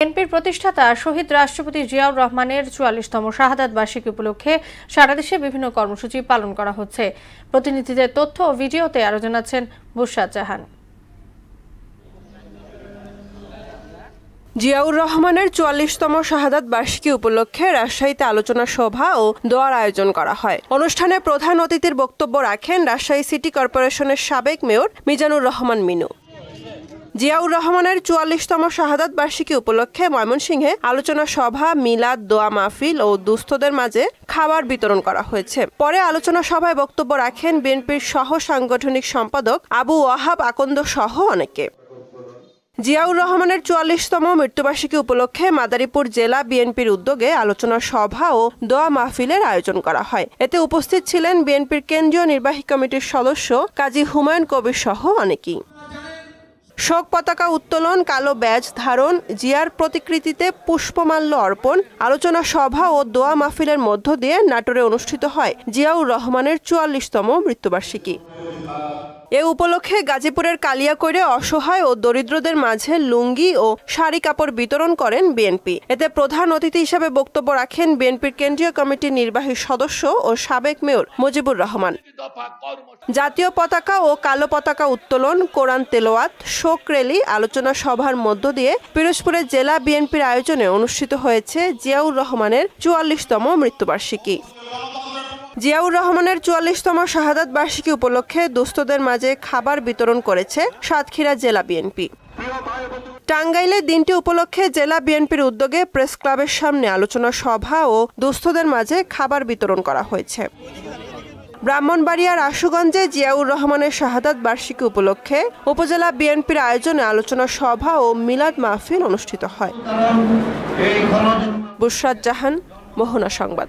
বিএনপির প্রতিষ্ঠাতা শহীদ রাষ্ট্রপতি জিয়াউর রহমানের ৪৪তম শাহাদাত বার্ষিকী উপলক্ষে সারা দেশে বিভিন্ন কর্মসূচি পালন করা হচ্ছে। প্রতিনিধিদের তথ্য ও ভিডিওতে আরো জানাচ্ছেন বুশরাত জাহান। জিয়াউর রহমানের ৪৪তম শাহাদাত বার্ষিকী উপলক্ষে রাজশাহীতে আলোচনা সভা ও দোয়ার আয়োজন করা হয়। অনুষ্ঠানে প্রধান অতিথির বক্তব্য রাখেন রাজশাহী সিটি কর্পোরেশনের সাবেক মেয়র মিজানুর রহমান মিনু। জিয়াউর রহমানের ৪৪তম শাহাদাত বার্ষিকী উপলক্ষে ময়মনসিংহে আলোচনা সভা, মিলাদ, দোয়া মাহফিল ও দুস্থদের মাঝে খাবার বিতরণ করা হয়েছে। পরে আলোচনা সভায় বক্তব্য রাখেন বিএনপির সহ সাংগঠনিক সম্পাদক আবু ওয়াহাব আকন্দ সহ অনেকে। জিয়াউর রহমানের ৪৪তম মৃত্যুবার্ষিকী উপলক্ষে মাদারীপুর জেলা বিএনপির উদ্যোগে আলোচনা সভা ও দোয়া মাহফিলের আয়োজন করা হয়। এতে উপস্থিত ছিলেন বিএনপির কেন্দ্রীয় নির্বাহী কমিটির সদস্য কাজী হুমায়ুন কবির সহ অনেকেই। শোক পতাকা উত্তোলন, কালো ব্যাজ ধারণ, জিয়ার প্রতিকৃতিতে পুষ্পমাল্য অর্পণ, আলোচনা সভা ও দোয়া মাহফিলের মধ্য দিয়ে নাটোরে অনুষ্ঠিত হয় জিয়াউর রহমানের ৪৪তম মৃত্যুবার্ষিকী। এ উপলক্ষে গাজীপুরের কালিয়াকৈরে অসহায় ও দরিদ্রদের মাঝে লুঙ্গি ও শাড়ি কাপড় বিতরণ করেন বিএনপি। এতে প্রধান অতিথি হিসেবে বক্তব্য রাখেন বিএনপির কেন্দ্রীয় কমিটির নির্বাহী সদস্য ও সাবেক মেয়র মুজিবুর রহমান। জাতীয় পতাকা ও কালো পতাকা উত্তোলন, কোরআন তেলাওয়াত, শোক র্যালি, আলোচনা সভার মধ্য দিয়ে পিরোজপুরের জেলা বিএনপির আয়োজনে অনুষ্ঠিত হয়েছে জিয়াউর রহমানের ৪৪তম মৃত্যুবার্ষিকী। জিয়াউর রহমানের ৪৪তম শাহাদাত বার্ষিকী উপলক্ষে দুস্থদের মাঝে খাবার বিতরণ করেছে সাতক্ষীরা জেলা বিএনপি। টাঙ্গাইলে দিনটি উপলক্ষে জেলা বিএনপির উদ্যোগে প্রেস ক্লাবের সামনে আলোচনা সভা ও দুস্থদের মাঝে খাবার বিতরণ করা হয়েছে। ব্রাহ্মণবাড়িয়ার আশুগঞ্জে জিয়াউর রহমানের শাহাদাত বার্ষিকী উপলক্ষে উপজেলা বিএনপির আয়োজনে আলোচনা সভা ও মিলাদ মাহফিল অনুষ্ঠিত হয়। বুশরাত জাহান, মোহনা সংবাদ।